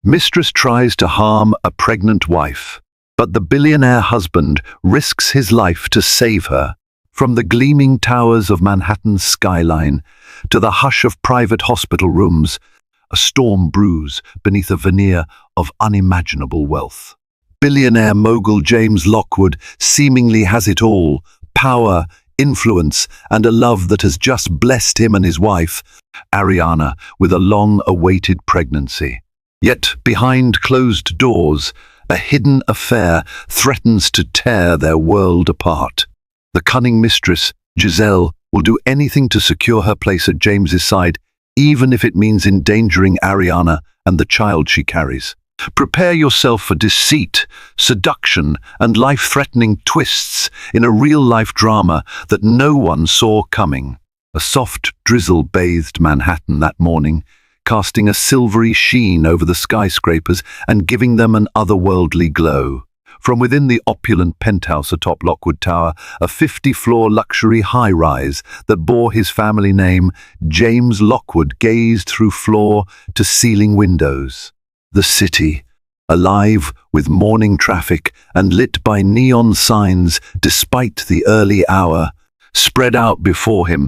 Mistress tries to harm a pregnant wife, but the billionaire husband risks his life to save her. From the gleaming towers of Manhattan's skyline to the hush of private hospital rooms, a storm brews beneath a veneer of unimaginable wealth. Billionaire mogul James Lockwood seemingly has it all: power, influence, and a love that has just blessed him and his wife, Ariana, with a long-awaited pregnancy. Yet, behind closed doors, a hidden affair threatens to tear their world apart. The cunning mistress, Giselle, will do anything to secure her place at James's side, even if it means endangering Ariana and the child she carries. Prepare yourself for deceit, seduction, and life-threatening twists in a real-life drama that no one saw coming. A soft drizzle bathed Manhattan that morning, casting a silvery sheen over the skyscrapers and giving them an otherworldly glow. From within the opulent penthouse atop Lockwood Tower, a 50-floor luxury high-rise that bore his family name, James Lockwood gazed through floor-to-ceiling windows. The city, alive with morning traffic and lit by neon signs despite the early hour, spread out before him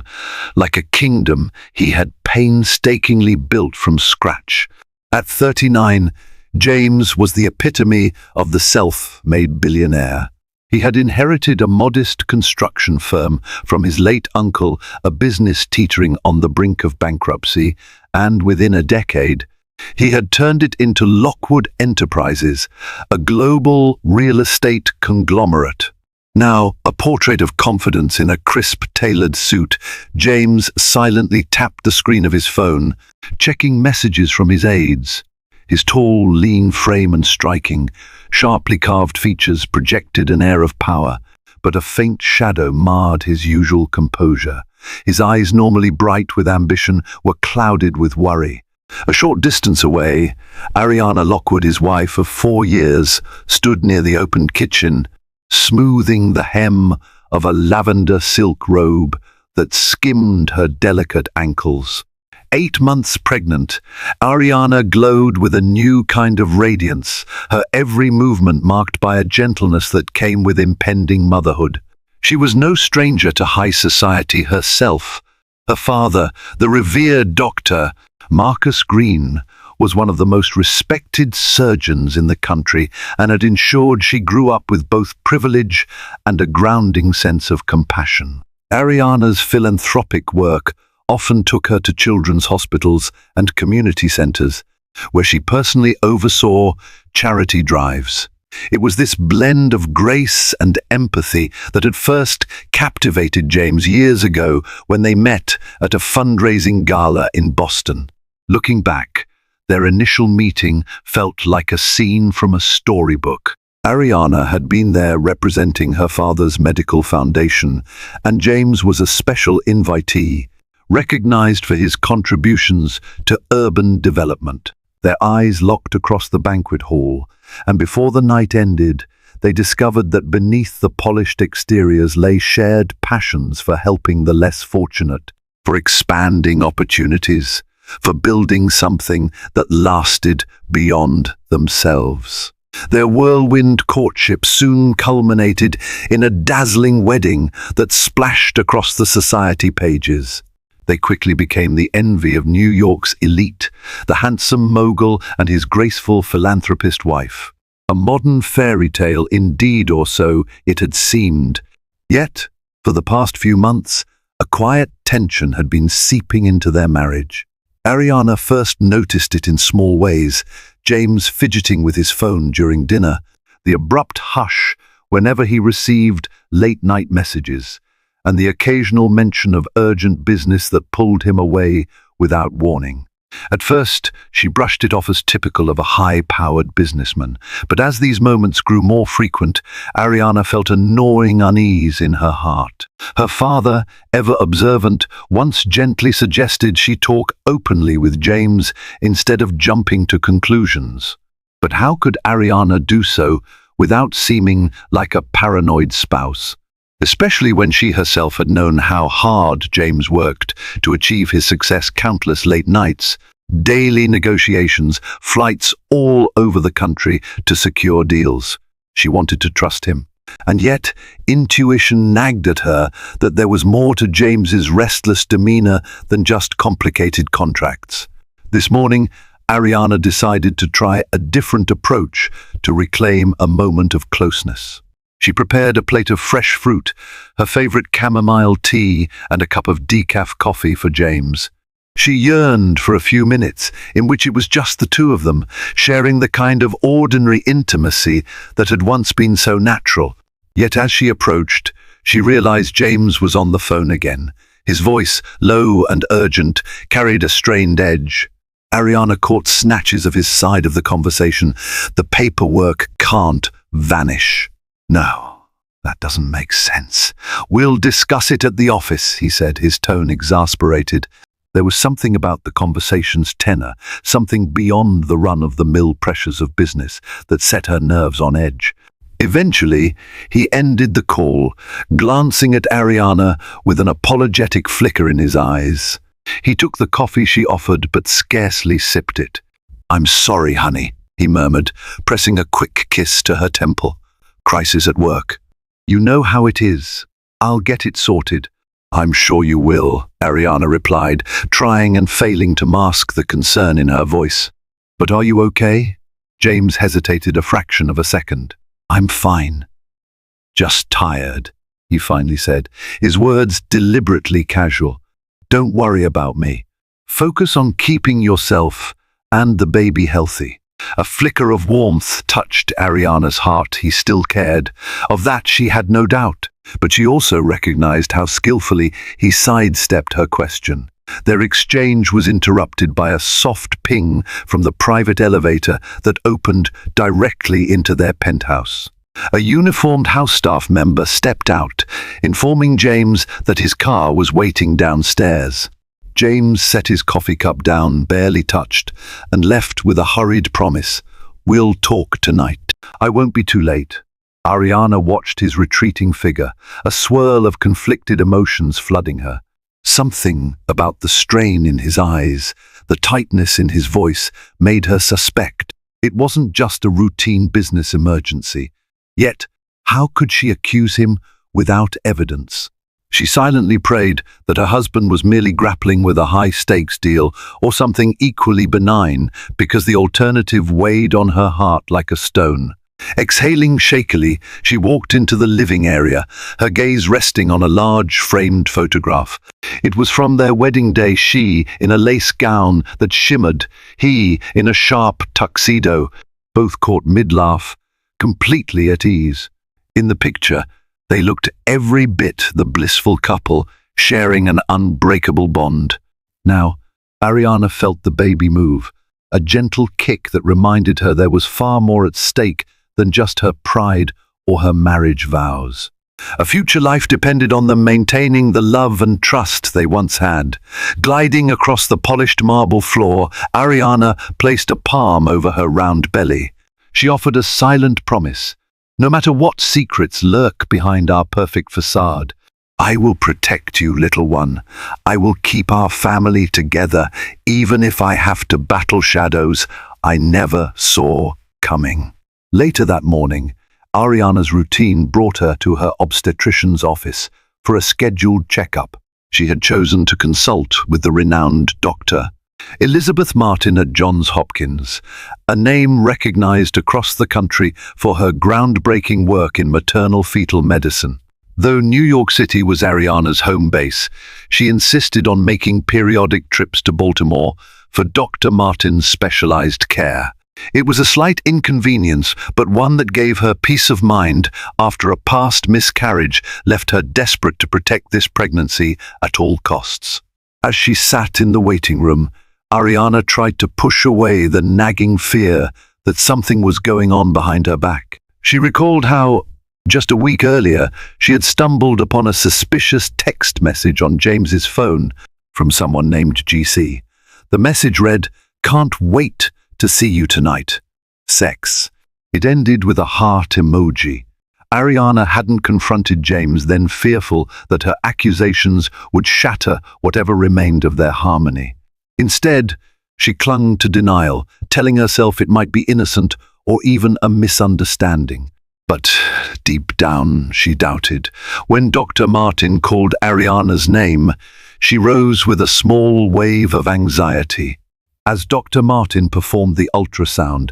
like a kingdom he had painstakingly built from scratch. At 39, James was the epitome of the self-made billionaire. He had inherited a modest construction firm from his late uncle, a business teetering on the brink of bankruptcy, and within a decade, he had turned it into Lockwood Enterprises, a global real estate conglomerate. Now, a portrait of confidence in a crisp, tailored suit, James silently tapped the screen of his phone, checking messages from his aides. His tall, lean frame and striking, sharply carved features projected an air of power, but a faint shadow marred his usual composure. His eyes, normally bright with ambition, were clouded with worry. A short distance away, Ariana Lockwood, his wife of 4 years, stood near the open kitchen, smoothing the hem of a lavender silk robe that skimmed her delicate ankles. 8 months pregnant, Ariana glowed with a new kind of radiance, her every movement marked by a gentleness that came with impending motherhood. She was no stranger to high society herself. Her father, the revered Dr. Marcus Green, was one of the most respected surgeons in the country and had ensured she grew up with both privilege and a grounding sense of compassion. Ariana's philanthropic work often took her to children's hospitals and community centers, where she personally oversaw charity drives. It was this blend of grace and empathy that had first captivated James years ago when they met at a fundraising gala in Boston. Looking back, their initial meeting felt like a scene from a storybook. Ariana had been there representing her father's medical foundation, and James was a special invitee, recognized for his contributions to urban development. Their eyes locked across the banquet hall, and before the night ended, they discovered that beneath the polished exteriors lay shared passions for helping the less fortunate, for expanding opportunities, for building something that lasted beyond themselves. Their whirlwind courtship soon culminated in a dazzling wedding that splashed across the society pages. They quickly became the envy of New York's elite, the handsome mogul and his graceful philanthropist wife. A modern fairy tale indeed, or so it had seemed. Yet, for the past few months, a quiet tension had been seeping into their marriage. Ariana first noticed it in small ways: James fidgeting with his phone during dinner, the abrupt hush whenever he received late-night messages, and the occasional mention of urgent business that pulled him away without warning. At first, she brushed it off as typical of a high-powered businessman, but as these moments grew more frequent, Ariana felt a gnawing unease in her heart. Her father, ever observant, once gently suggested she talk openly with James instead of jumping to conclusions. But how could Ariana do so without seeming like a paranoid spouse? Especially when she herself had known how hard James worked to achieve his success countless late nights, daily negotiations, flights all over the country to secure deals. She wanted to trust him. And yet, intuition nagged at her that there was more to James's restless demeanor than just complicated contracts. This morning, Ariana decided to try a different approach to reclaim a moment of closeness. She prepared a plate of fresh fruit, her favorite chamomile tea, and a cup of decaf coffee for James. She yearned for a few minutes in which it was just the two of them, sharing the kind of ordinary intimacy that had once been so natural. Yet as she approached, she realized James was on the phone again. His voice, low and urgent, carried a strained edge. Ariana caught snatches of his side of the conversation. "The paperwork can't vanish." "No, that doesn't make sense. We'll discuss it at the office," he said, his tone exasperated. There was something about the conversation's tenor, something beyond the run-of-the-mill pressures of business, that set her nerves on edge. Eventually, he ended the call, glancing at Ariana with an apologetic flicker in his eyes. He took the coffee she offered but scarcely sipped it. "I'm sorry, honey," he murmured, pressing a quick kiss to her temple. "Crisis at work. You know how it is. I'll get it sorted." "I'm sure you will," Ariana replied, trying and failing to mask the concern in her voice. "But are you okay?" James hesitated a fraction of a second. "I'm fine. Just tired," he finally said, his words deliberately casual. "Don't worry about me. Focus on keeping yourself and the baby healthy." A flicker of warmth touched Ariana's heart. He still cared. Of that she had no doubt. But she also recognized how skillfully he sidestepped her question. Their exchange was interrupted by a soft ping from the private elevator that opened directly into their penthouse. A uniformed house staff member stepped out, informing James that his car was waiting downstairs. James set his coffee cup down, barely touched, and left with a hurried promise. "We'll talk tonight. I won't be too late." Ariana watched his retreating figure, a swirl of conflicted emotions flooding her. Something about the strain in his eyes, the tightness in his voice, made her suspect it wasn't just a routine business emergency. Yet, how could she accuse him without evidence? She silently prayed that her husband was merely grappling with a high-stakes deal or something equally benign, because the alternative weighed on her heart like a stone. Exhaling shakily, she walked into the living area, her gaze resting on a large framed photograph. It was from their wedding day, she in a lace gown that shimmered, he in a sharp tuxedo, both caught mid-laugh, completely at ease. In the picture, they looked every bit the blissful couple, sharing an unbreakable bond. Now, Ariana felt the baby move, a gentle kick that reminded her there was far more at stake than just her pride or her marriage vows. A future life depended on them maintaining the love and trust they once had. Gliding across the polished marble floor, Ariana placed a palm over her round belly. She offered a silent promise. "No matter what secrets lurk behind our perfect facade, I will protect you, little one. I will keep our family together, even if I have to battle shadows I never saw coming." Later that morning, Ariana's routine brought her to her obstetrician's office for a scheduled checkup. She had chosen to consult with the renowned Dr. Elizabeth Martin at Johns Hopkins, a name recognized across the country for her groundbreaking work in maternal-fetal medicine. Though New York City was Ariana's home base, she insisted on making periodic trips to Baltimore for Dr. Martin's specialized care. It was a slight inconvenience, but one that gave her peace of mind after a past miscarriage left her desperate to protect this pregnancy at all costs. As she sat in the waiting room, Ariana tried to push away the nagging fear that something was going on behind her back. She recalled how, just a week earlier, she had stumbled upon a suspicious text message on James's phone from someone named GC. The message read, "Can't wait to see you tonight. Sex." It ended with a heart emoji. Ariana hadn't confronted James, then fearful that her accusations would shatter whatever remained of their harmony. Instead, She clung to denial, telling herself it might be innocent or even a misunderstanding. But deep down, she doubted. When Dr. Martin called Ariana's name, she rose with a small wave of anxiety. As Dr. Martin performed the ultrasound,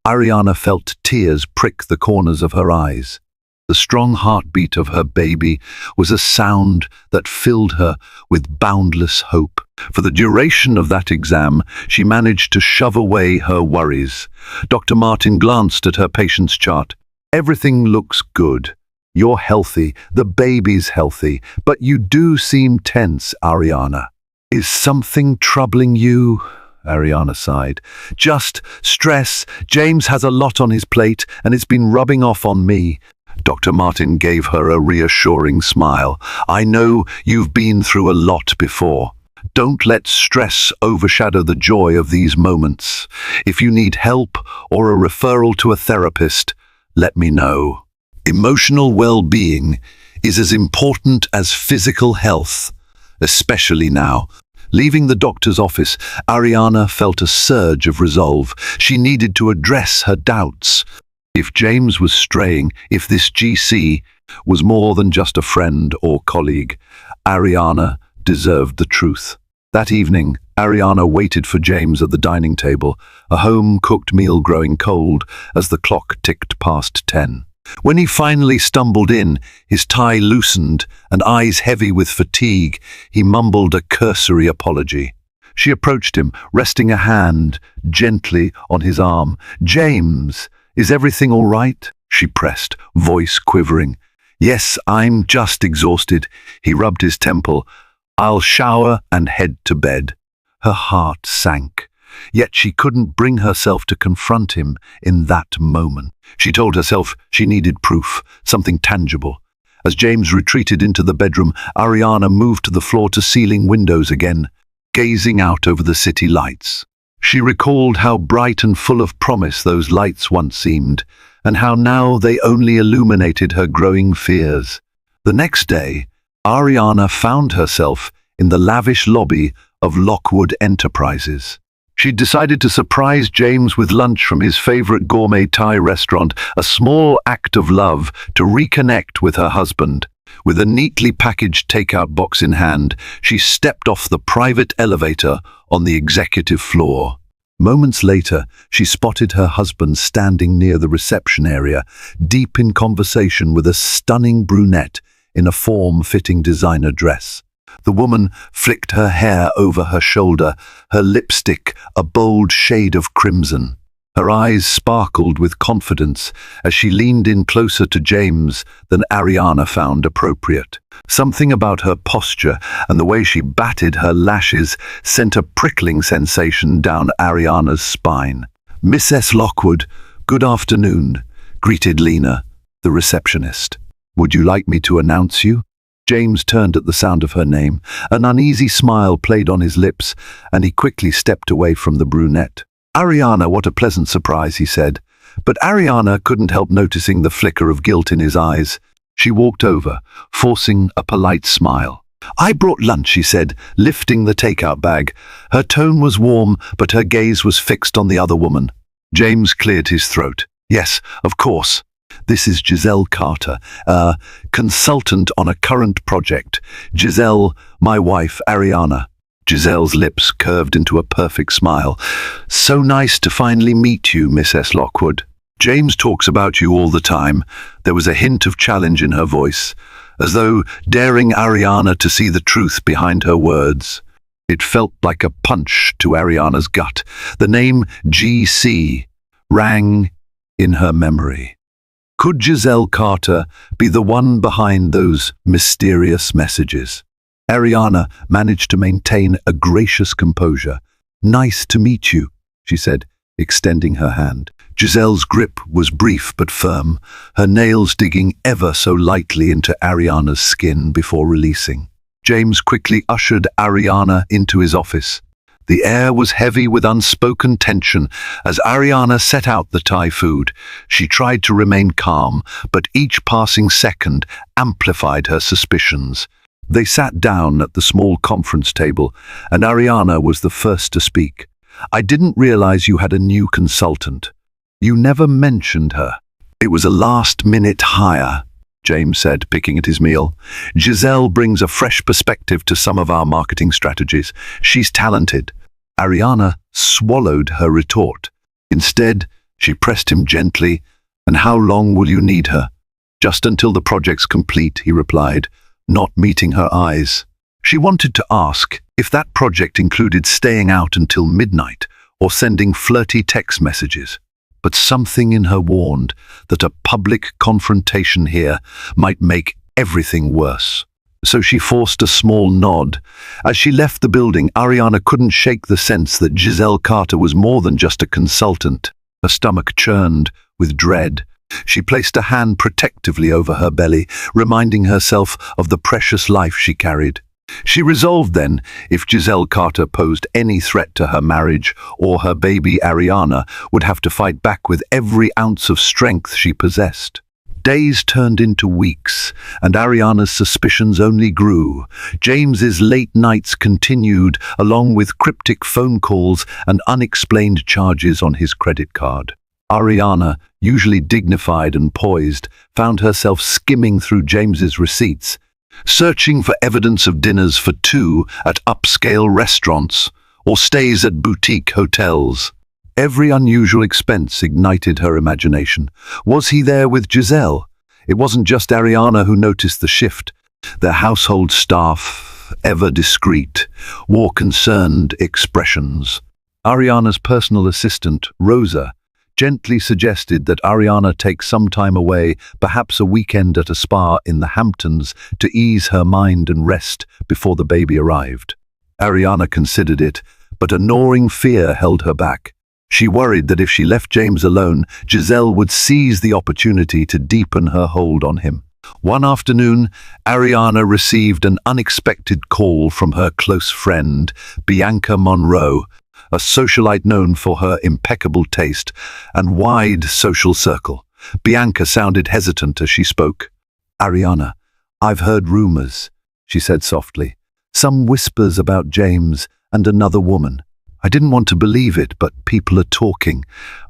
Ariana felt tears prick the corners of her eyes. The strong heartbeat of her baby was a sound that filled her with boundless hope. For the duration of that exam, she managed to shove away her worries. Dr. Martin glanced at her patient's chart. "Everything looks good. You're healthy, the baby's healthy, but you do seem tense, Ariana. Is something troubling you?" Ariana sighed. "Just stress. James has a lot on his plate, and it's been rubbing off on me." Dr. Martin gave her a reassuring smile. "I know you've been through a lot before. Don't let stress overshadow the joy of these moments. If you need help or a referral to a therapist, let me know. Emotional well-being is as important as physical health, especially now." Leaving the doctor's office, Ariana felt a surge of resolve. She needed to address her doubts. If James was straying, if this GC was more than just a friend or colleague, Ariana deserved the truth. That evening, Ariana waited for James at the dining table, a home-cooked meal growing cold as the clock ticked past 10. When he finally stumbled in, his tie loosened and eyes heavy with fatigue, he mumbled a cursory apology. She approached him, resting a hand gently on his arm. "James, is everything all right?" she pressed, voice quivering. "Yes, I'm just exhausted." He rubbed his temple. "I'll shower and head to bed." Her heart sank, yet she couldn't bring herself to confront him in that moment. She told herself she needed proof, something tangible. As James retreated into the bedroom, Ariana moved to the floor-to-ceiling windows again, gazing out over the city lights. She recalled how bright and full of promise those lights once seemed, and how now they only illuminated her growing fears. The next day, Ariana found herself in the lavish lobby of Lockwood Enterprises. She'd decided to surprise James with lunch from his favorite gourmet Thai restaurant, a small act of love to reconnect with her husband. With a neatly packaged takeout box in hand, she stepped off the private elevator on the executive floor. Moments later, she spotted her husband standing near the reception area, deep in conversation with a stunning brunette in a form-fitting designer dress. The woman flicked her hair over her shoulder, her lipstick a bold shade of crimson. Her eyes sparkled with confidence as she leaned in closer to James than Ariana found appropriate. Something about her posture and the way she batted her lashes sent a prickling sensation down Ariana's spine. "Mrs. Lockwood, good afternoon," greeted Lena, the receptionist. "Would you like me to announce you?" James turned at the sound of her name. An uneasy smile played on his lips, and he quickly stepped away from the brunette. "Ariana, what a pleasant surprise," he said. But Ariana couldn't help noticing the flicker of guilt in his eyes. She walked over, forcing a polite smile. "I brought lunch," she said, lifting the takeout bag. Her tone was warm, but her gaze was fixed on the other woman. James cleared his throat. "Yes, of course. This is Giselle Carter, a consultant on a current project. Giselle, my wife, Ariana." Giselle's lips curved into a perfect smile. "So nice to finally meet you, Mrs. Lockwood. James talks about you all the time." There was a hint of challenge in her voice, as though daring Ariana to see the truth behind her words. It felt like a punch to Ariana's gut. The name GC rang in her memory. Could Giselle Carter be the one behind those mysterious messages? Ariana managed to maintain a gracious composure. "Nice to meet you," she said, extending her hand. Giselle's grip was brief but firm, her nails digging ever so lightly into Ariana's skin before releasing. James quickly ushered Ariana into his office. The air was heavy with unspoken tension as Ariana set out the Thai food. She tried to remain calm, but each passing second amplified her suspicions. They sat down at the small conference table, and Ariana was the first to speak. I didn't realize you had a new consultant. You never mentioned her. It was a last-minute hire, James said, picking at his meal. Giselle brings a fresh perspective to some of our marketing strategies. She's talented. Ariana swallowed her retort. Instead, she pressed him gently. And how long will you need her? Just until the project's complete, he replied, not meeting her eyes. She wanted to ask if that project included staying out until midnight or sending flirty text messages. But something in her warned that a public confrontation here might make everything worse. So she forced a small nod. As she left the building, Ariana couldn't shake the sense that Giselle Carter was more than just a consultant. Her stomach churned with dread. She placed a hand protectively over her belly, reminding herself of the precious life she carried. She resolved then, if Giselle Carter posed any threat to her marriage or her baby, Ariana would have to fight back with every ounce of strength she possessed. Days turned into weeks, and Ariana's suspicions only grew. James's late nights continued, along with cryptic phone calls and unexplained charges on his credit card. Ariana, usually dignified and poised, found herself skimming through James's receipts, searching for evidence of dinners for two at upscale restaurants or stays at boutique hotels. Every unusual expense ignited her imagination. Was he there with Giselle? It wasn't just Ariana who noticed the shift. Their household staff, ever discreet, wore concerned expressions. Ariana's personal assistant, Rosa, gently suggested that Ariana take some time away, perhaps a weekend at a spa in the Hamptons, to ease her mind and rest before the baby arrived. Ariana considered it, but a gnawing fear held her back. She worried that if she left James alone, Giselle would seize the opportunity to deepen her hold on him. One afternoon, Ariana received an unexpected call from her close friend, Bianca Monroe, a socialite known for her impeccable taste and wide social circle. Bianca sounded hesitant as she spoke. "Ariana, I've heard rumors," she said softly. "Some whispers about James and another woman. I didn't want to believe it, but people are talking."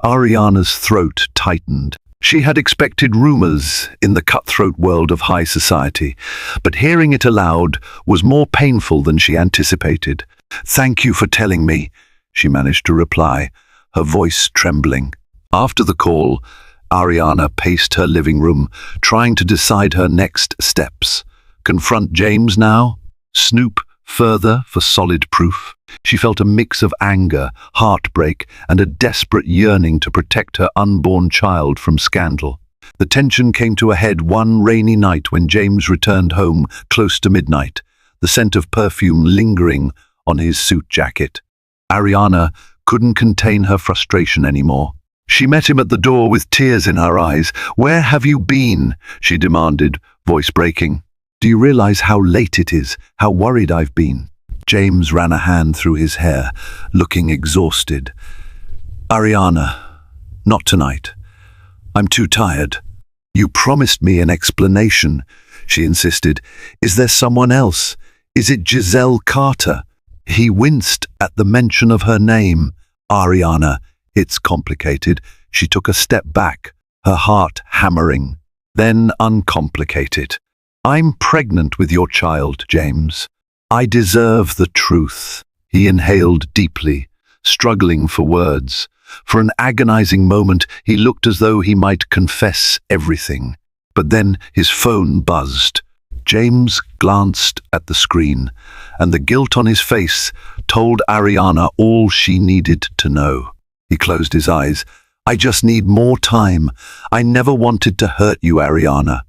Ariana's throat tightened. She had expected rumors in the cutthroat world of high society, but hearing it aloud was more painful than she anticipated. "Thank you for telling me," she managed to reply, her voice trembling. After the call, Ariana paced her living room, trying to decide her next steps. Confront James now? Snoop further for solid proof? She felt a mix of anger, heartbreak, and a desperate yearning to protect her unborn child from scandal. The tension came to a head one rainy night when James returned home close to midnight, the scent of perfume lingering on his suit jacket. Ariana couldn't contain her frustration anymore. She met him at the door with tears in her eyes. "Where have you been?" she demanded, voice breaking. "Do you realize how late it is, how worried I've been?" James ran a hand through his hair, looking exhausted. "Ariana, not tonight. I'm too tired." "You promised me an explanation," she insisted. "Is there someone else? Is it Giselle Carter?" He winced at the mention of her name. "Ariana, it's complicated." She took a step back, her heart hammering. Then uncomplicated. "I'm pregnant with your child, James. I deserve the truth." He inhaled deeply, struggling for words. For an agonizing moment, he looked as though he might confess everything. But then his phone buzzed. James glanced at the screen, and the guilt on his face told Ariana all she needed to know. He closed his eyes. "I just need more time. I never wanted to hurt you, Ariana."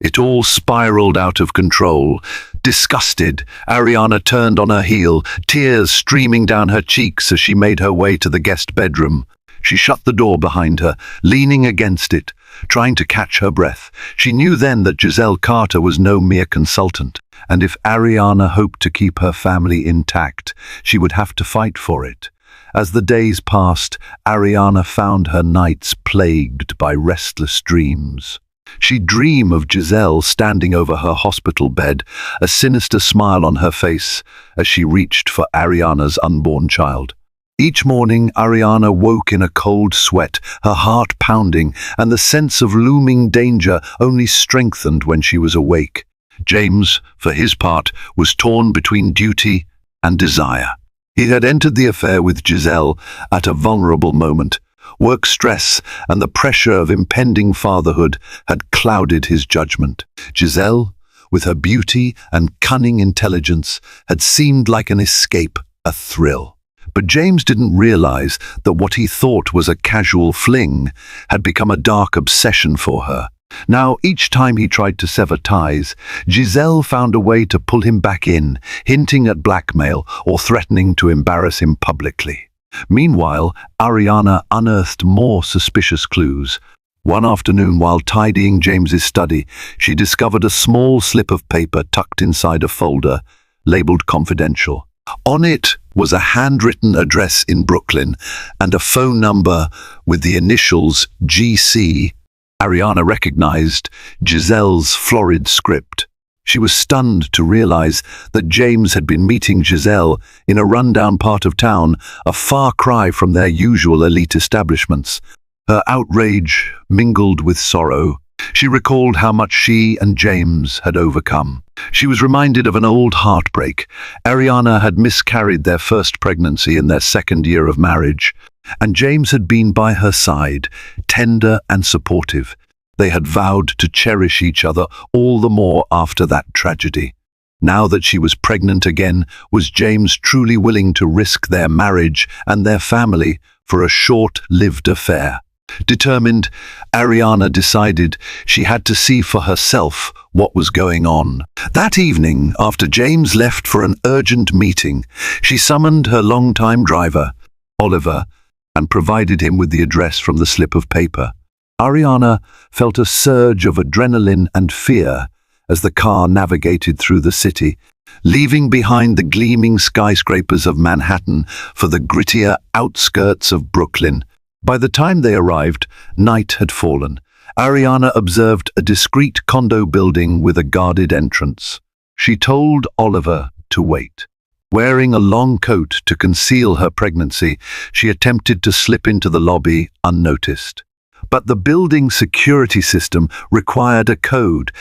It all spiraled out of control. Disgusted, Ariana turned on her heel, tears streaming down her cheeks as she made her way to the guest bedroom. She shut the door behind her, leaning against it, trying to catch her breath. She knew then that Giselle Carter was no mere consultant, and if Ariana hoped to keep her family intact, she would have to fight for it. As the days passed, Ariana found her nights plagued by restless dreams. She'd dream of Giselle standing over her hospital bed, a sinister smile on her face as she reached for Ariana's unborn child. Each morning, Ariana woke in a cold sweat, her heart pounding, and the sense of looming danger only strengthened when she was awake. James, for his part, was torn between duty and desire. He had entered the affair with Giselle at a vulnerable moment. Work stress and the pressure of impending fatherhood had clouded his judgment. Giselle, with her beauty and cunning intelligence, had seemed like an escape, a thrill. But James didn't realize that what he thought was a casual fling had become a dark obsession for her. Now, each time he tried to sever ties, Giselle found a way to pull him back in, hinting at blackmail or threatening to embarrass him publicly. Meanwhile, Ariana unearthed more suspicious clues. One afternoon, while tidying James's study, she discovered a small slip of paper tucked inside a folder, labeled confidential. On it was a handwritten address in Brooklyn and a phone number with the initials GC. Ariana recognized Giselle's florid script. She was stunned to realize that James had been meeting Giselle in a rundown part of town, a far cry from their usual elite establishments. Her outrage mingled with sorrow. She recalled how much she and James had overcome. She was reminded of an old heartbreak. Ariana had miscarried their first pregnancy in their second year of marriage, and James had been by her side, tender and supportive. They had vowed to cherish each other all the more after that tragedy. Now that she was pregnant again, was James truly willing to risk their marriage and their family for a short-lived affair? Determined, Ariana decided she had to see for herself what was going on. That evening, after James left for an urgent meeting, she summoned her longtime driver, Oliver, and provided him with the address from the slip of paper. Ariana felt a surge of adrenaline and fear as the car navigated through the city, leaving behind the gleaming skyscrapers of Manhattan for the grittier outskirts of Brooklyn. By the time they arrived, night had fallen. Ariana observed a discreet condo building with a guarded entrance. She told Oliver to wait. Wearing a long coat to conceal her pregnancy, she attempted to slip into the lobby unnoticed. But the building security system required a code,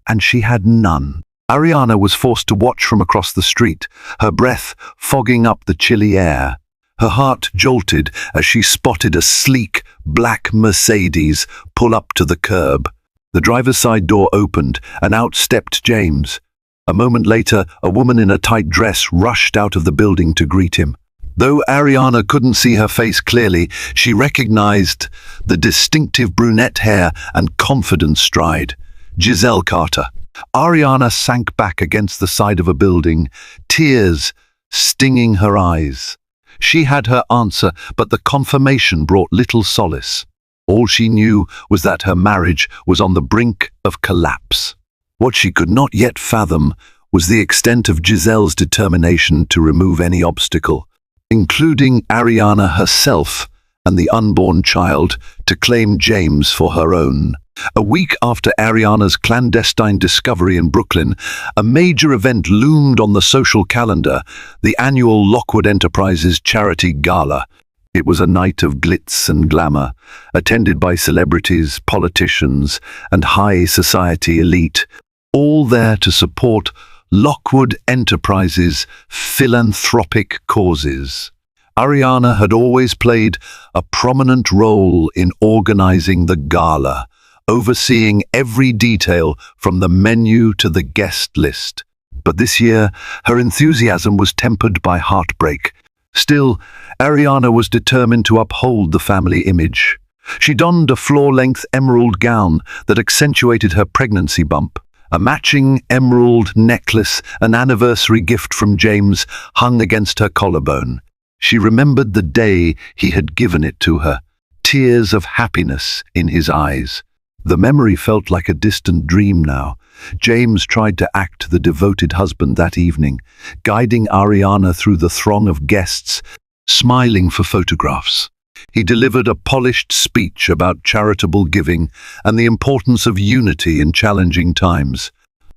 and she had none. Ariana was forced to watch from across the street, her breath fogging up the chilly air. Her heart jolted as she spotted a sleek, black Mercedes pull up to the curb. The driver's side door opened, and out stepped James. A moment later, a woman in a tight dress rushed out of the building to greet him. Though Ariana couldn't see her face clearly, she recognized the distinctive brunette hair and confident stride. Giselle Carter. Ariana sank back against the side of a building, tears stinging her eyes. She had her answer, but the confirmation brought little solace. All she knew was that her marriage was on the brink of collapse. What she could not yet fathom was the extent of Giselle's determination to remove any obstacle, including Ariana herself and the unborn child, to claim James for her own. A week after Ariana's clandestine discovery in Brooklyn, a major event loomed on the social calendar, the annual Lockwood Enterprises Charity Gala. It was a night of glitz and glamour, attended by celebrities, politicians, and high society elite, all there to support Lockwood Enterprises' philanthropic causes. Ariana had always played a prominent role in organizing the gala, overseeing every detail from the menu to the guest list. But this year, her enthusiasm was tempered by heartbreak. Still, Ariana was determined to uphold the family image. She donned a floor-length emerald gown that accentuated her pregnancy bump. A matching emerald necklace, an anniversary gift from James, hung against her collarbone. She remembered the day he had given it to her, tears of happiness in his eyes. The memory felt like a distant dream now. James tried to act the devoted husband that evening, guiding Ariana through the throng of guests, smiling for photographs. He delivered a polished speech about charitable giving and the importance of unity in challenging times.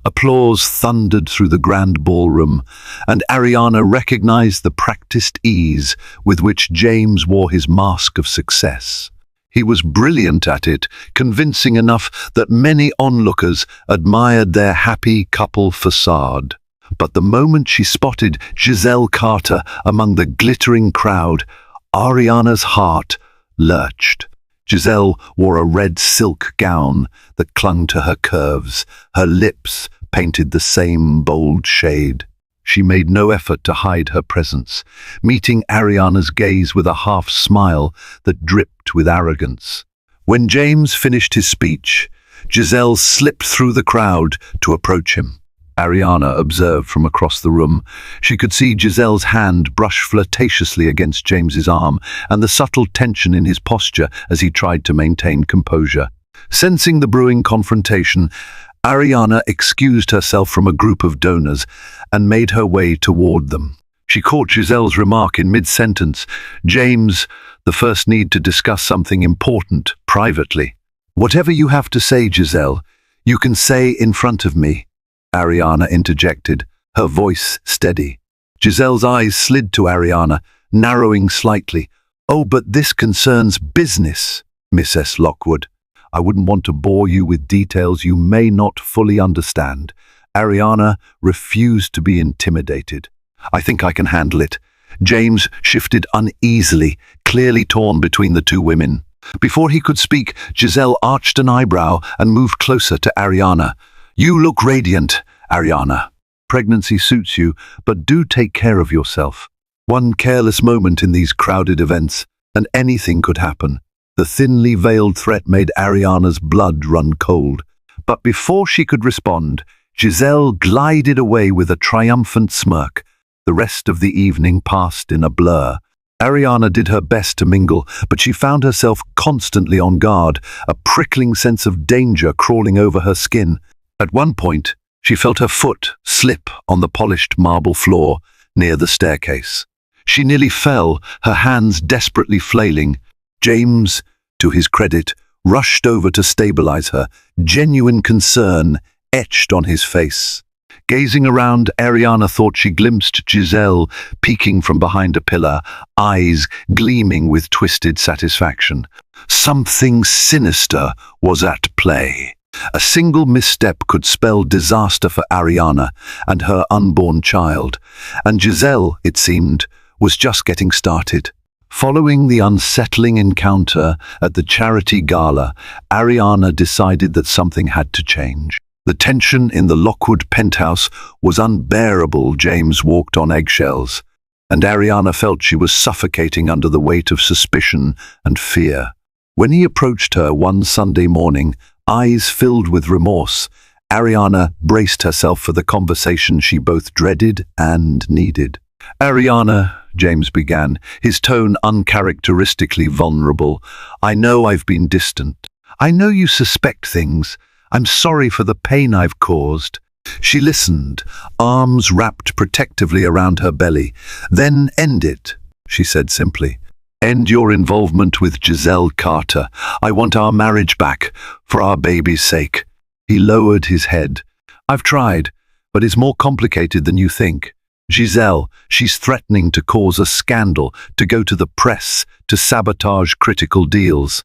Applause thundered through the grand ballroom, and Ariana recognized the practiced ease with which James wore his mask of success. He was brilliant at it, convincing enough that many onlookers admired their happy couple facade. But the moment she spotted Giselle Carter among the glittering crowd, Ariana's heart lurched. Giselle wore a red silk gown that clung to her curves, her lips painted the same bold shade. She made no effort to hide her presence, meeting Ariana's gaze with a half-smile that dripped with arrogance. When James finished his speech, Giselle slipped through the crowd to approach him. Ariana observed from across the room. She could see Giselle's hand brush flirtatiously against James's arm and the subtle tension in his posture as he tried to maintain composure. Sensing the brewing confrontation, Ariana excused herself from a group of donors and made her way toward them. She caught Giselle's remark in mid-sentence. "James, the first need to discuss something important, privately." "Whatever you have to say, Giselle, you can say in front of me," Ariana interjected, her voice steady. Giselle's eyes slid to Ariana, narrowing slightly. "Oh, but this concerns business, Mrs. Lockwood. I wouldn't want to bore you with details you may not fully understand." Ariana refused to be intimidated. "I think I can handle it." James shifted uneasily, clearly torn between the two women. Before he could speak, Giselle arched an eyebrow and moved closer to Ariana. "You look radiant, Ariana. Pregnancy suits you, but do take care of yourself. One careless moment in these crowded events, and anything could happen." The thinly veiled threat made Ariana's blood run cold. But before she could respond, Giselle glided away with a triumphant smirk. The rest of the evening passed in a blur. Ariana did her best to mingle, but she found herself constantly on guard, a prickling sense of danger crawling over her skin. At one point, she felt her foot slip on the polished marble floor near the staircase. She nearly fell, her hands desperately flailing. James, to his credit, rushed over to stabilize her, genuine concern etched on his face. Gazing around, Ariana thought she glimpsed Giselle peeking from behind a pillar, eyes gleaming with twisted satisfaction. Something sinister was at play. A single misstep could spell disaster for Ariana and her unborn child, and Giselle, it seemed, was just getting started. Following the unsettling encounter at the charity gala, Ariana decided that something had to change. The tension in the Lockwood penthouse was unbearable. James walked on eggshells, and Ariana felt she was suffocating under the weight of suspicion and fear. When he approached her one Sunday morning, eyes filled with remorse, Ariana braced herself for the conversation she both dreaded and needed. "Ariana," James began, his tone uncharacteristically vulnerable, "I know I've been distant. I know you suspect things. I'm sorry for the pain I've caused." She listened, arms wrapped protectively around her belly. "Then end it," she said simply. "End your involvement with Giselle Carter. I want our marriage back, for our baby's sake." He lowered his head. "I've tried, but it's more complicated than you think. Giselle, she's threatening to cause a scandal, to go to the press, to sabotage critical deals.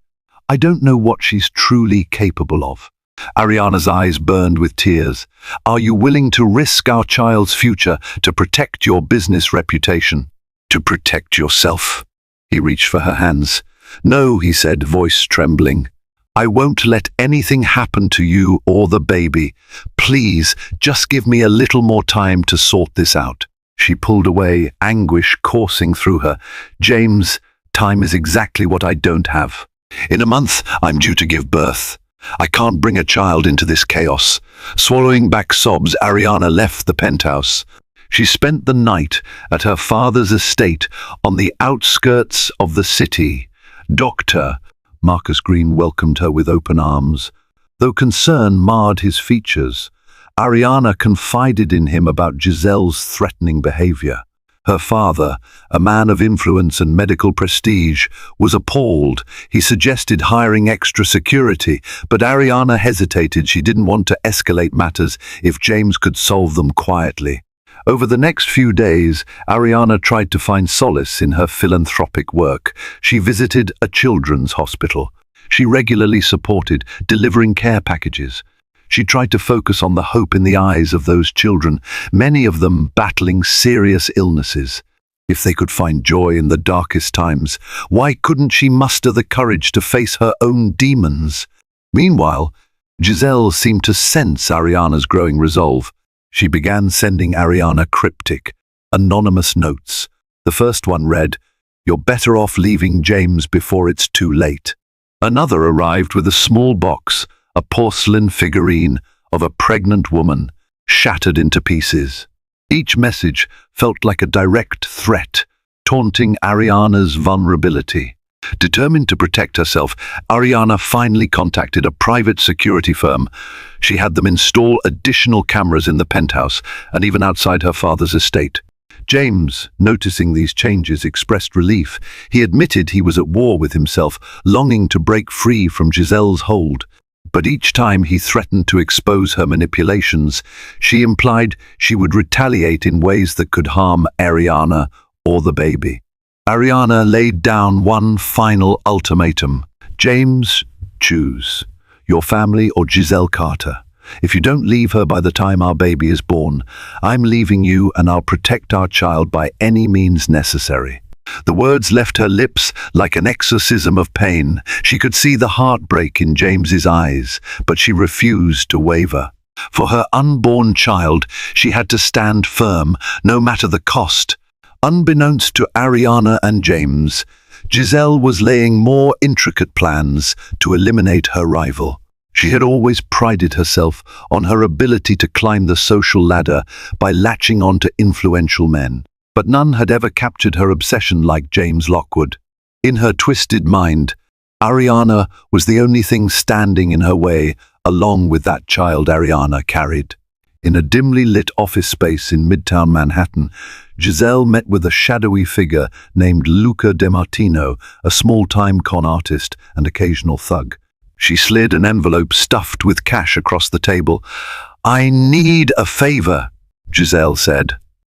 I don't know what she's truly capable of." Ariana's eyes burned with tears. "Are you willing to risk our child's future to protect your business reputation? To protect yourself?" He reached for her hands. "No," he said, voice trembling. "I won't let anything happen to you or the baby. Please, just give me a little more time to sort this out." She pulled away, anguish coursing through her. "James, time is exactly what I don't have. In a month, I'm due to give birth. I can't bring a child into this chaos." Swallowing back sobs, Ariana left the penthouse. She spent the night at her father's estate on the outskirts of the city. Dr. Marcus Green welcomed her with open arms. Though concern marred his features, Ariana confided in him about Giselle's threatening behavior. Her father, a man of influence and medical prestige, was appalled. He suggested hiring extra security, but Ariana hesitated. She didn't want to escalate matters if James could solve them quietly. Over the next few days, Ariana tried to find solace in her philanthropic work. She visited a children's hospital. She regularly supported, delivering care packages. She tried to focus on the hope in the eyes of those children, many of them battling serious illnesses. If they could find joy in the darkest times, why couldn't she muster the courage to face her own demons? Meanwhile, Giselle seemed to sense Ariana's growing resolve. She began sending Ariana cryptic, anonymous notes. The first one read, "You're better off leaving James before it's too late." Another arrived with a small box, a porcelain figurine of a pregnant woman, shattered into pieces. Each message felt like a direct threat, taunting Ariana's vulnerability. Determined to protect herself, Ariana finally contacted a private security firm. She had them install additional cameras in the penthouse and even outside her father's estate. James, noticing these changes, expressed relief. He admitted he was at war with himself, longing to break free from Giselle's hold. But each time he threatened to expose her manipulations, she implied she would retaliate in ways that could harm Ariana or the baby. Ariana laid down one final ultimatum. "James, choose. Your family or Giselle Carter. If you don't leave her by the time our baby is born, I'm leaving you and I'll protect our child by any means necessary." The words left her lips like an exorcism of pain. She could see the heartbreak in James's eyes, but she refused to waver. For her unborn child, she had to stand firm, no matter the cost. Unbeknownst to Ariana and James, Giselle was laying more intricate plans to eliminate her rival. She had always prided herself on her ability to climb the social ladder by latching on to influential men. But none had ever captured her obsession like James Lockwood. In her twisted mind, Ariana was the only thing standing in her way, along with that child Ariana carried. In a dimly lit office space in Midtown Manhattan, Giselle met with a shadowy figure named Luca DeMartino, a small-time con artist and occasional thug. She slid an envelope stuffed with cash across the table. "I need a favor," Giselle said,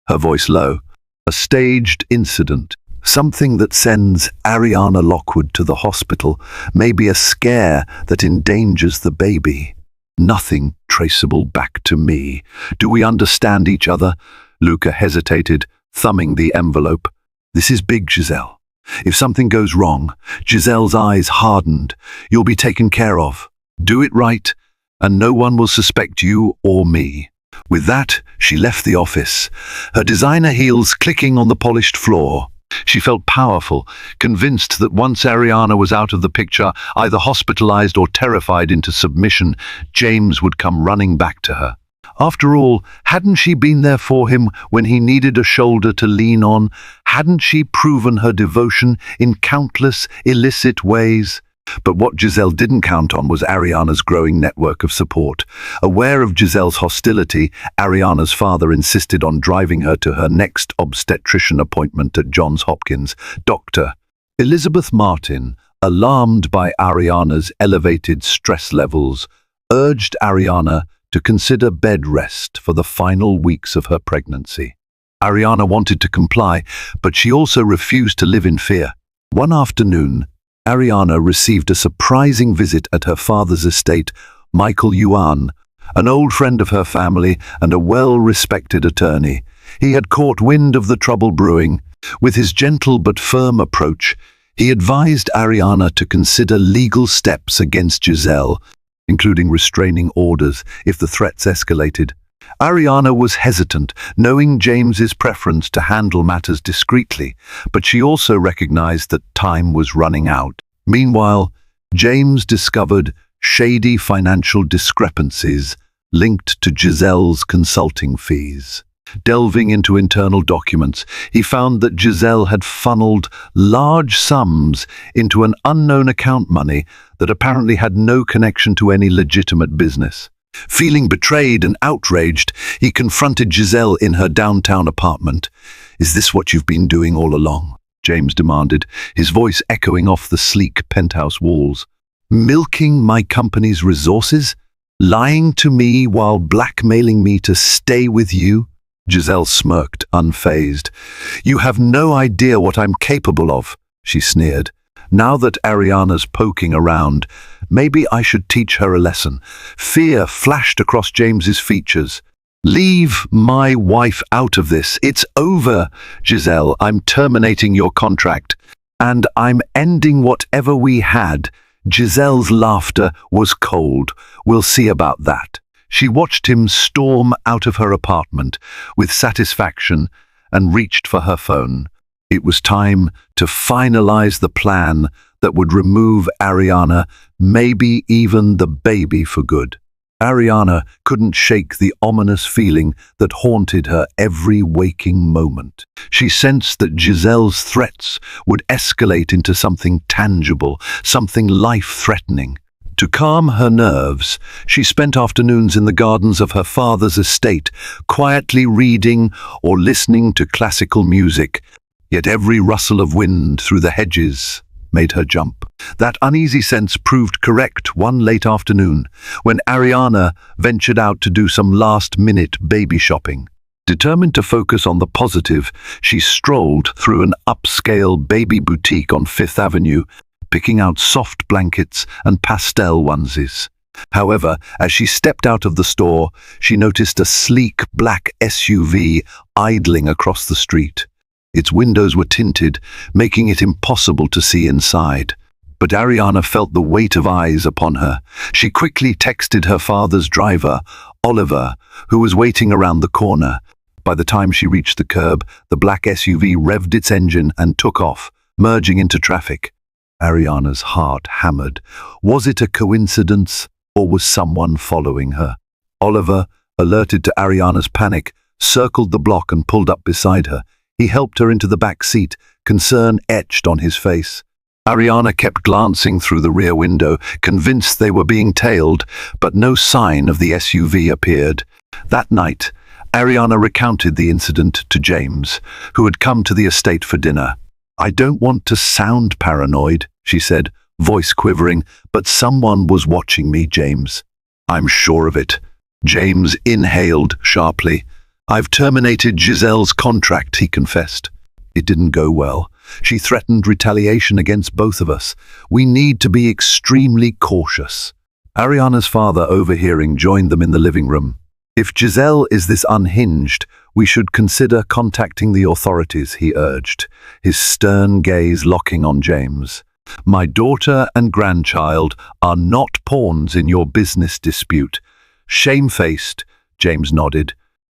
her voice low. "A staged incident, something that sends Ariana Lockwood to the hospital, maybe a scare that endangers the baby. Nothing traceable back to me. Do we understand each other?" Luca hesitated, thumbing the envelope. "This is big, Giselle. If something goes wrong," Giselle's eyes hardened, "you'll be taken care of. Do it right, and no one will suspect you or me." With that, she left the office, her designer heels clicking on the polished floor. She felt powerful, convinced that once Ariana was out of the picture, either hospitalized or terrified into submission, James would come running back to her. After all, hadn't she been there for him when he needed a shoulder to lean on? Hadn't she proven her devotion in countless illicit ways? But what Giselle didn't count on was Ariana's growing network of support. Aware of Giselle's hostility, Ariana's father insisted on driving her to her next obstetrician appointment at Johns Hopkins. Dr. Elizabeth Martin, alarmed by Ariana's elevated stress levels, urged Ariana to consider bed rest for the final weeks of her pregnancy. Ariana wanted to comply, but she also refused to live in fear. One afternoon, Ariana received a surprising visit at her father's estate. Michael Yuan, an old friend of her family and a well-respected attorney. He had caught wind of the trouble brewing. With his gentle but firm approach, he advised Ariana to consider legal steps against Giselle, including restraining orders if the threats escalated. Ariana was hesitant, knowing James's preference to handle matters discreetly, but she also recognized that time was running out. Meanwhile, James discovered shady financial discrepancies linked to Giselle's consulting fees. Delving into internal documents, he found that Giselle had funneled large sums into an unknown account money that apparently had no connection to any legitimate business. Feeling betrayed and outraged, he confronted Giselle in her downtown apartment. Is this what you've been doing all along? James demanded, his voice echoing off the sleek penthouse walls. Milking my company's resources? Lying to me while blackmailing me to stay with you? Giselle smirked, unfazed. You have no idea what I'm capable of, she sneered. Now that Ariana's poking around, maybe I should teach her a lesson. Fear flashed across James's features. Leave my wife out of this. It's over, Giselle. I'm terminating your contract. And I'm ending whatever we had. Giselle's laughter was cold. We'll see about that. She watched him storm out of her apartment with satisfaction and reached for her phone. It was time to finalize the plan that would remove Ariana, maybe even the baby for good. Ariana couldn't shake the ominous feeling that haunted her every waking moment. She sensed that Giselle's threats would escalate into something tangible, something life-threatening. To calm her nerves, she spent afternoons in the gardens of her father's estate, quietly reading or listening to classical music. Yet every rustle of wind through the hedges made her jump. That uneasy sense proved correct one late afternoon, when Ariana ventured out to do some last-minute baby shopping. Determined to focus on the positive, she strolled through an upscale baby boutique on Fifth Avenue, picking out soft blankets and pastel onesies. However, as she stepped out of the store, she noticed a sleek black SUV idling across the street. Its windows were tinted, making it impossible to see inside. But Ariana felt the weight of eyes upon her. She quickly texted her father's driver, Oliver, who was waiting around the corner. By the time she reached the curb, the black SUV revved its engine and took off, merging into traffic. Ariana's heart hammered. Was it a coincidence, or was someone following her? Oliver, alerted to Ariana's panic, circled the block and pulled up beside her. He helped her into the back seat, concern etched on his face. Ariana kept glancing through the rear window, convinced they were being tailed, but no sign of the SUV appeared. That night, Ariana recounted the incident to James, who had come to the estate for dinner. I don't want to sound paranoid, she said, voice quivering, but someone was watching me, James. I'm sure of it. James inhaled sharply. I've terminated Giselle's contract, he confessed. It didn't go well. She threatened retaliation against both of us. We need to be extremely cautious. Ariana's father, overhearing, joined them in the living room. If Giselle is this unhinged, we should consider contacting the authorities, he urged, his stern gaze locking on James. My daughter and grandchild are not pawns in your business dispute. Shamefaced, James nodded.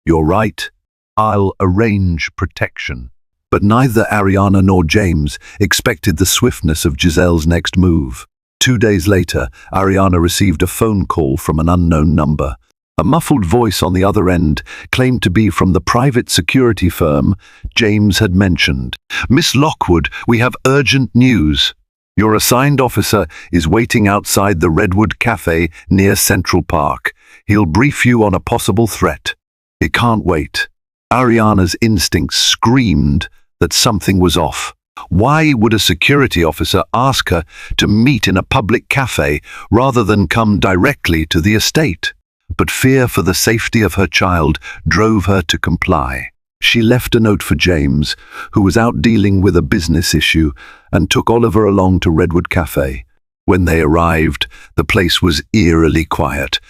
You're right. I'll arrange protection. But neither Ariana nor James expected the swiftness of Giselle's next move. 2 days later, Ariana received a phone call from an unknown number. A muffled voice on the other end claimed to be from the private security firm James had mentioned. Miss Lockwood, we have urgent news. Your assigned officer is waiting outside the Redwood Cafe near Central Park. He'll brief you on a possible threat. It can't wait. Ariana's instincts screamed that something was off. Why would a security officer ask her to meet in a public cafe rather than come directly to the estate? But fear for the safety of her child drove her to comply. She left a note for James, who was out dealing with a business issue, and took Oliver along to Redwood Cafe. When they arrived, the place was eerily quiet.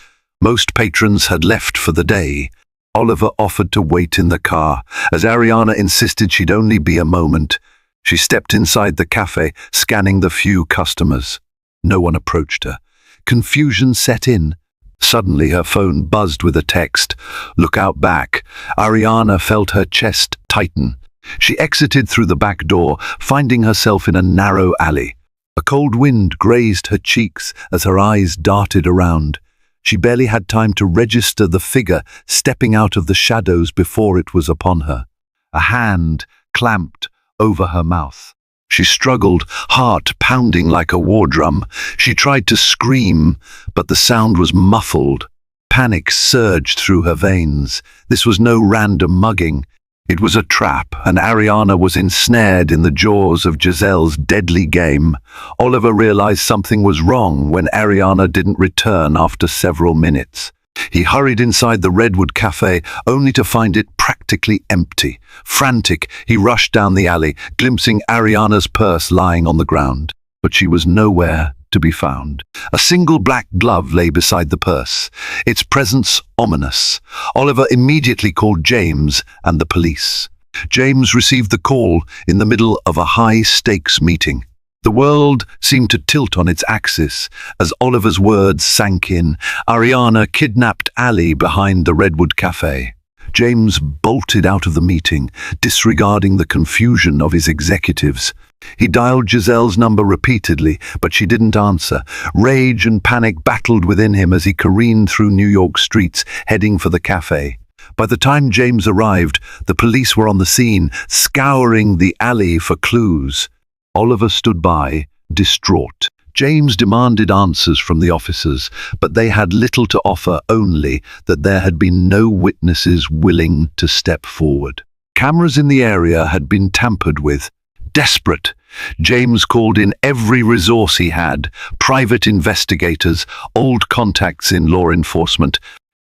Most patrons had left for the day. Oliver offered to wait in the car, as Ariana insisted she'd only be a moment. She stepped inside the cafe, scanning the few customers. No one approached her. Confusion set in. Suddenly her phone buzzed with a text. Look out back. Ariana felt her chest tighten. She exited through the back door, finding herself in a narrow alley. A cold wind grazed her cheeks as her eyes darted around. She barely had time to register the figure stepping out of the shadows before it was upon her. A hand clamped over her mouth. She struggled, heart pounding like a war drum. She tried to scream, but the sound was muffled. Panic surged through her veins. This was no random mugging. It was a trap, and Ariana was ensnared in the jaws of Giselle's deadly game. Oliver realized something was wrong when Ariana didn't return after several minutes. He hurried inside the Redwood Cafe, only to find it practically empty. Frantic, he rushed down the alley, glimpsing Ariana's purse lying on the ground. But she was nowhere to be found. A single black glove lay beside the purse, its presence ominous. Oliver immediately called James and the police. James received the call in the middle of a high-stakes meeting. The world seemed to tilt on its axis as Oliver's words sank in. Ariana kidnapped Ali behind the Redwood Cafe. James bolted out of the meeting, disregarding the confusion of his executives. He dialed Giselle's number repeatedly, but she didn't answer. Rage and panic battled within him as he careened through New York streets, heading for the cafe. By the time James arrived, the police were on the scene, scouring the alley for clues. Oliver stood by, distraught. James demanded answers from the officers, but they had little to offer, only that there had been no witnesses willing to step forward. Cameras in the area had been tampered with. Desperate, James called in every resource he had: private investigators, old contacts in law enforcement,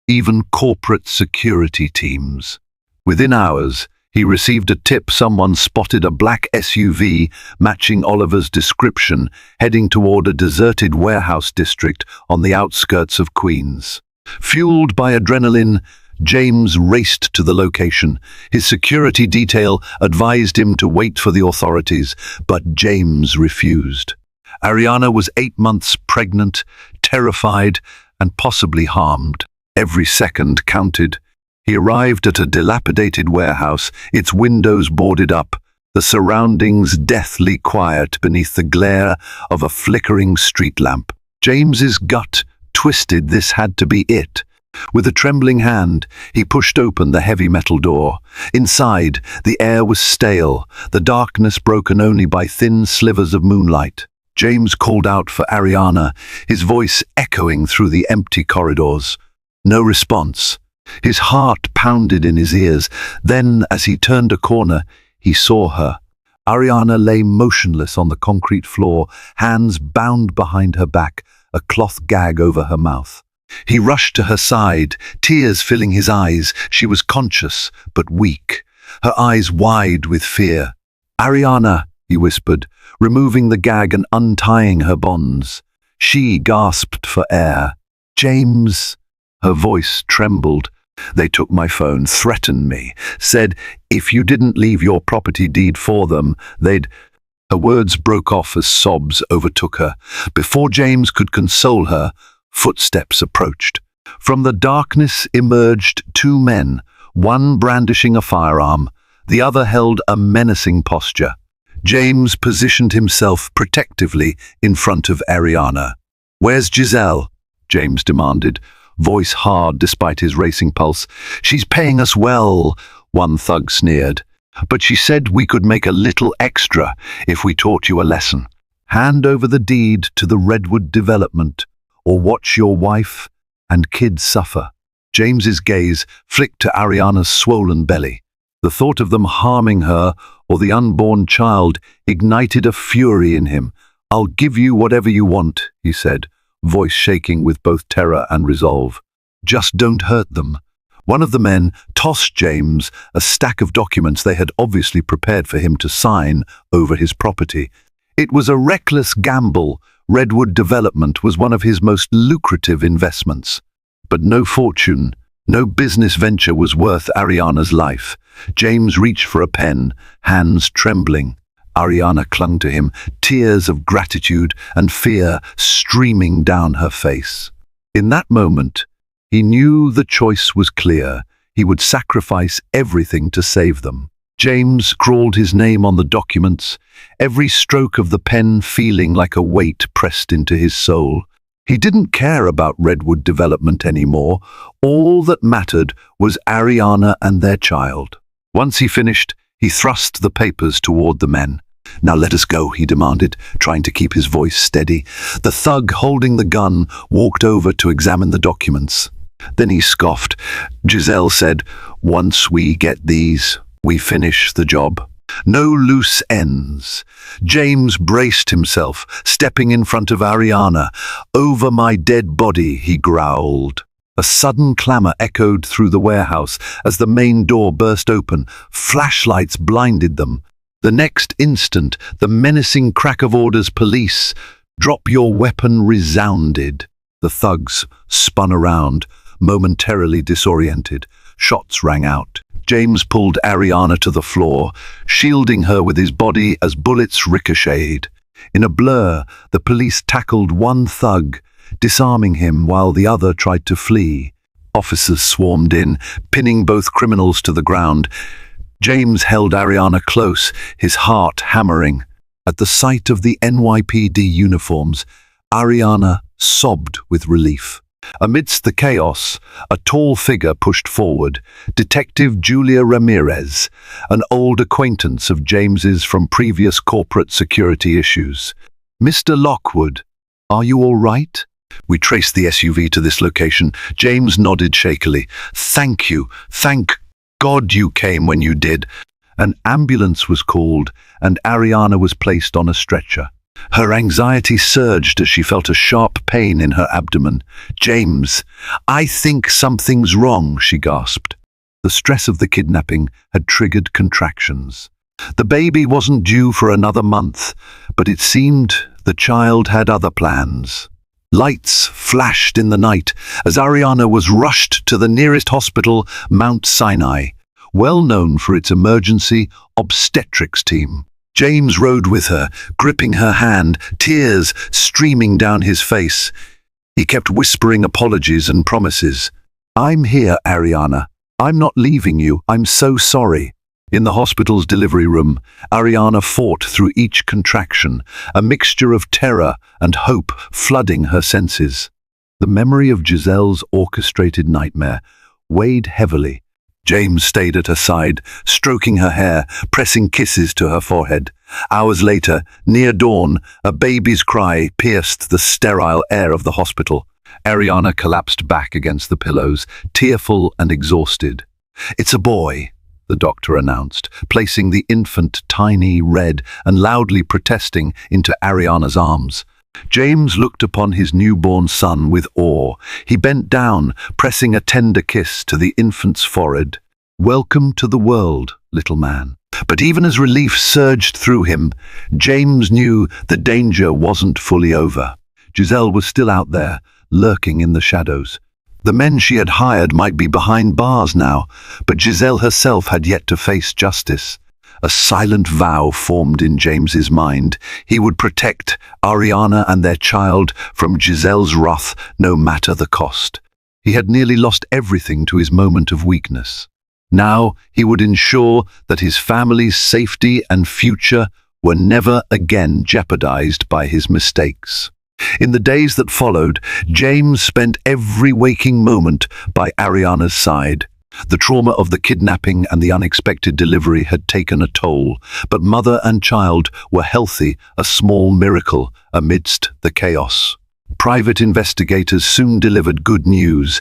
even corporate security teams. Within hours, he received a tip someone spotted a black SUV matching Oliver's description heading toward a deserted warehouse district on the outskirts of Queens. Fueled by adrenaline, James raced to the location. His security detail advised him to wait for the authorities, but James refused. Ariana was 8 months pregnant, terrified, and possibly harmed. Every second counted. He arrived at a dilapidated warehouse, its windows boarded up, the surroundings deathly quiet beneath the glare of a flickering street lamp. James's gut twisted. This had to be it. With a trembling hand, he pushed open the heavy metal door. Inside, the air was stale, the darkness broken only by thin slivers of moonlight. James called out for Ariana, his voice echoing through the empty corridors. No response. His heart pounded in his ears. Then, as he turned a corner, he saw her. Ariana lay motionless on the concrete floor, hands bound behind her back, a cloth gag over her mouth. He rushed to her side, tears filling his eyes. She was conscious, but weak, her eyes wide with fear. "Ariana," he whispered, removing the gag and untying her bonds. She gasped for air. "James," her voice trembled. "They took my phone, threatened me, said if you didn't leave your property deed for them, they'd—" Her words broke off as sobs overtook her. Before James could console her, footsteps approached. From the darkness emerged 2 men, one brandishing a firearm, the other held a menacing posture. James positioned himself protectively in front of Ariana. "Where's Giselle?" James demanded, voice hard despite his racing pulse. "She's paying us well," one thug sneered. "But she said we could make a little extra if we taught you a lesson. Hand over the deed to the Redwood development, or watch your wife and kids suffer." James's gaze flicked to Ariana's swollen belly. The thought of them harming her or the unborn child ignited a fury in him. "I'll give you whatever you want," he said, voice shaking with both terror and resolve. "Just don't hurt them." One of the men tossed James a stack of documents they had obviously prepared for him to sign over his property. It was a reckless gamble. Redwood development was one of his most lucrative investments. But no fortune, no business venture was worth Ariana's life. James reached for a pen, hands trembling. Ariana clung to him, tears of gratitude and fear streaming down her face. In that moment, he knew the choice was clear. He would sacrifice everything to save them. James scrawled his name on the documents, every stroke of the pen feeling like a weight pressed into his soul. He didn't care about Redwood development anymore. All that mattered was Ariana and their child. Once he finished, he thrust the papers toward the men. "Now let us go," he demanded, trying to keep his voice steady. The thug holding the gun walked over to examine the documents. Then he scoffed. "Giselle said, once we get these, We finish the job. No loose ends. James braced himself, stepping in front of Ariana. "Over my dead body," he growled. A sudden clamor echoed through the warehouse as the main door burst open. Flashlights blinded them. The next instant, the menacing crack of orders, "Police, drop your weapon," resounded. The thugs spun around, momentarily disoriented. Shots rang out. James pulled Ariana to the floor, shielding her with his body as bullets ricocheted. In a blur, the police tackled one thug, disarming him while the other tried to flee. Officers swarmed in, pinning both criminals to the ground. James held Ariana close, his heart hammering. At the sight of the NYPD uniforms, Ariana sobbed with relief. Amidst the chaos, a tall figure pushed forward, Detective Julia Ramirez, an old acquaintance of James's from previous corporate security issues. "Mr. Lockwood, are you all right?" "We traced the SUV to this location." James nodded shakily. "Thank you. Thank God you came when you did." An ambulance was called, and Ariana was placed on a stretcher. Her anxiety surged as she felt a sharp pain in her abdomen. "James, I think something's wrong," she gasped. The stress of the kidnapping had triggered contractions. The baby wasn't due for another month, but it seemed the child had other plans. Lights flashed in the night as Ariana was rushed to the nearest hospital, Mount Sinai, well known for its emergency obstetrics team. James rode with her, gripping her hand, tears streaming down his face. He kept whispering apologies and promises. "I'm here, Ariana. I'm not leaving you. I'm so sorry." In the hospital's delivery room, Ariana fought through each contraction, a mixture of terror and hope flooding her senses. The memory of Giselle's orchestrated nightmare weighed heavily. James stayed at her side, stroking her hair, pressing kisses to her forehead. Hours later, near dawn, a baby's cry pierced the sterile air of the hospital. Ariana collapsed back against the pillows, tearful and exhausted. "It's a boy," the doctor announced, placing the infant tiny, red, and loudly protesting into Ariana's arms. James looked upon his newborn son with awe. He bent down, pressing a tender kiss to the infant's forehead. "Welcome to the world, little man." But even as relief surged through him, James knew the danger wasn't fully over. Giselle was still out there, lurking in the shadows. The men she had hired might be behind bars now, but Giselle herself had yet to face justice. A silent vow formed in James's mind. He would protect Ariana and their child from Giselle's wrath, no matter the cost. He had nearly lost everything to his moment of weakness. Now he would ensure that his family's safety and future were never again jeopardized by his mistakes. In the days that followed, James spent every waking moment by Ariana's side. The trauma of the kidnapping and the unexpected delivery had taken a toll, but mother and child were healthy, a small miracle amidst the chaos. Private investigators soon delivered good news.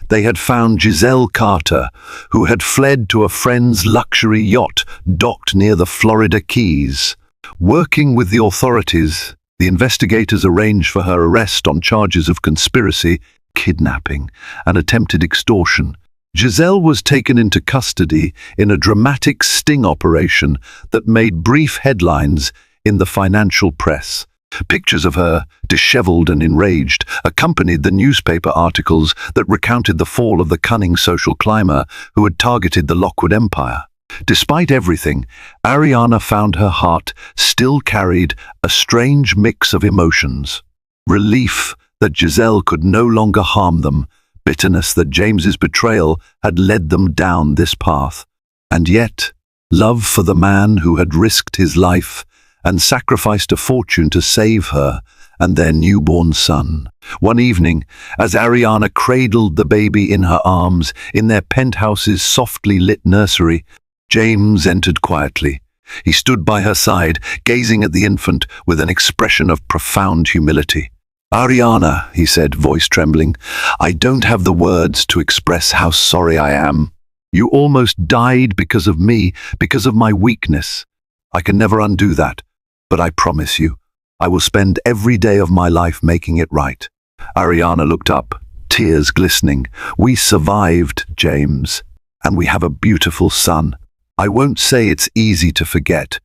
They had found Giselle Carter, who had fled to a friend's luxury yacht docked near the Florida Keys. Working with the authorities, the investigators arranged for her arrest on charges of conspiracy, kidnapping, and attempted extortion. Giselle was taken into custody in a dramatic sting operation that made brief headlines in the financial press. Pictures of her, disheveled and enraged, accompanied the newspaper articles that recounted the fall of the cunning social climber who had targeted the Lockwood empire. Despite everything, Ariana found her heart still carried a strange mix of emotions. Relief that Giselle could no longer harm them, bitterness that James's betrayal had led them down this path, and yet love for the man who had risked his life and sacrificed a fortune to save her and their newborn son. One evening, as Ariana cradled the baby in her arms in their penthouse's softly lit nursery, James entered quietly. He stood by her side, gazing at the infant with an expression of profound humility. "Ariana," he said, voice trembling, "I don't have the words to express how sorry I am. You almost died because of me, because of my weakness. I can never undo that, but I promise you, I will spend every day of my life making it right." Ariana looked up, tears glistening. "We survived, James, and we have a beautiful son. I won't say it's easy to forget,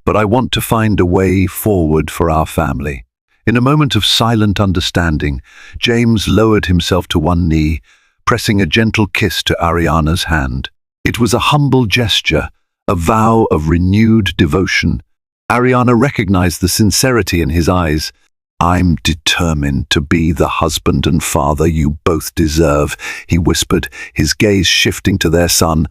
but I want to find a way forward for our family." In a moment of silent understanding, James lowered himself to one knee, pressing a gentle kiss to Ariana's hand. It was a humble gesture, a vow of renewed devotion. Ariana recognized the sincerity in his eyes. "I'm determined to be the husband and father you both deserve," he whispered, his gaze shifting to their son,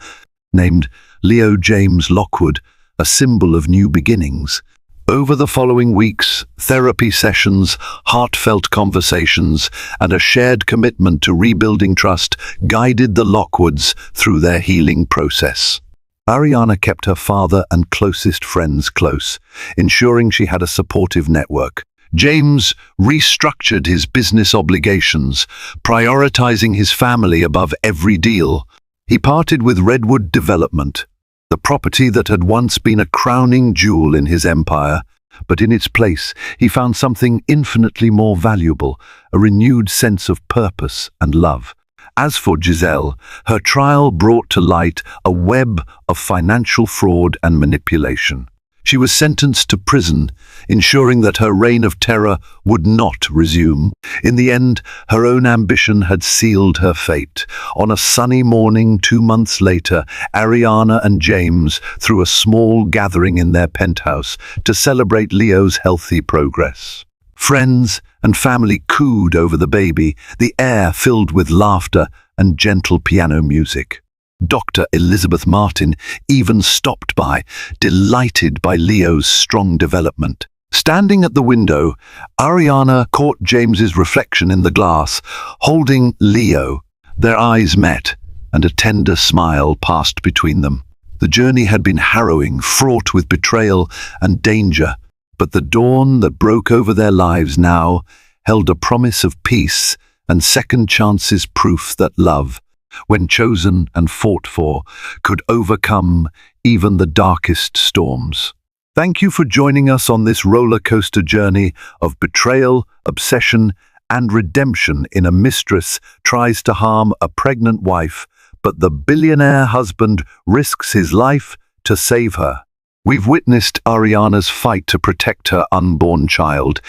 named Leo James Lockwood, a symbol of new beginnings. Over the following weeks, therapy sessions, heartfelt conversations, and a shared commitment to rebuilding trust guided the Lockwoods through their healing process. Ariana kept her father and closest friends close, ensuring she had a supportive network. James restructured his business obligations, prioritizing his family above every deal. He parted with Redwood Development, the property that had once been a crowning jewel in his empire, but in its place he found something infinitely more valuable, a renewed sense of purpose and love. As for Giselle, her trial brought to light a web of financial fraud and manipulation. She was sentenced to prison, ensuring that her reign of terror would not resume. In the end, her own ambition had sealed her fate. On a sunny morning 2 months later, Ariana and James threw a small gathering in their penthouse to celebrate Leo's healthy progress. Friends and family cooed over the baby, the air filled with laughter and gentle piano music. Dr. Elizabeth Martin even stopped by, delighted by Leo's strong development. Standing at the window, Ariana caught James's reflection in the glass, holding Leo. Their eyes met, and a tender smile passed between them. The journey had been harrowing, fraught with betrayal and danger, but the dawn that broke over their lives now held a promise of peace and second chances, proof that love, when chosen and fought for, could overcome even the darkest storms. Thank you for joining us on this roller coaster journey of betrayal, obsession, and redemption in A Mistress Tries to Harm a Pregnant Wife, but the billionaire husband risks his life to save her. We've witnessed Ariana's fight to protect her unborn child,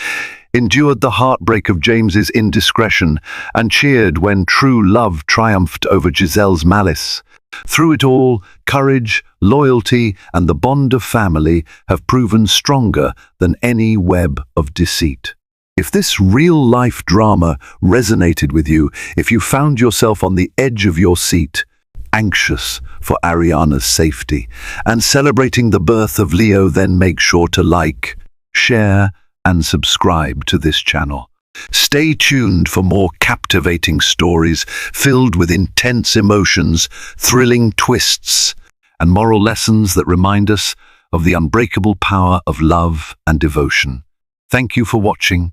endured the heartbreak of James's indiscretion, and cheered when true love triumphed over Giselle's malice. Through it all, courage, loyalty, and the bond of family have proven stronger than any web of deceit. If this real-life drama resonated with you, if you found yourself on the edge of your seat, anxious for Ariana's safety, and celebrating the birth of Leo, then make sure to like, share, and subscribe to this channel. Stay tuned for more captivating stories filled with intense emotions, thrilling twists, and moral lessons that remind us of the unbreakable power of love and devotion. Thank you for watching,